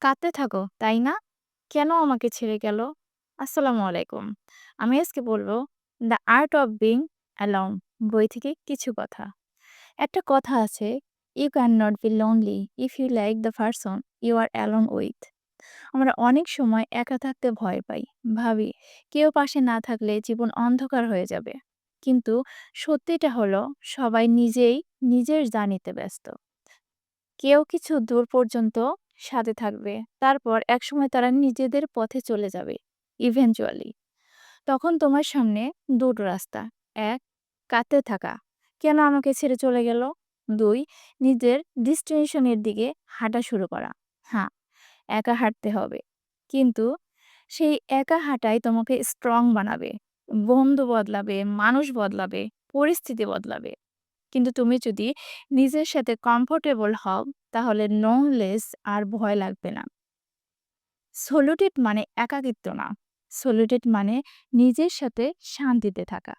কাঁদতে থাকো, তাই না? কেন আমাকে ছেড়ে গেল? আসসালামু আলাইকুম। আমি আজকে বলবো the art of being alone বই থেকে কিছু কথা। একটা কথা আছে, you can not be lonely if you like the person you are alone with. আমরা অনেক সময় একা থাকতে ভয় পাই, ভাবি কেউ পাশে না থাকলে জীবন অন্ধকার হয়ে যাবে। কিন্তু সত্যিটা হলো সবাই নিজেই নিজের জানিতে ব্যস্ত। কেউ কিছু দূর পর্যন্ত সাথে থাকবে, তারপর একসময় তারা নিজেদের পথে চলে যাবে ইভেনচুয়ালি। তখন তোমার সামনে দুটো রাস্তা: এক, কাঁদতে থাকা, কেন আমাকে ছেড়ে চলে গেল। দুই, নিজের ডেস্টিনেশনের দিকে হাঁটা শুরু করা। হ্যাঁ, একা হাঁটতে হবে, কিন্তু সেই একা হাঁটাই তোমাকে স্ট্রং বানাবে। বন্ধু বদলাবে, মানুষ বদলাবে, পরিস্থিতি বদলাবে। কিন্তু তুমি যদি নিজের সাথে কমফোর্টেবল হও, তাহলে নোনলেস আর ভয় লাগবে না। সলিটিউড মানে একাকিত্ব না, সলিটিউড মানে নিজের সাথে শান্তিতে থাকা।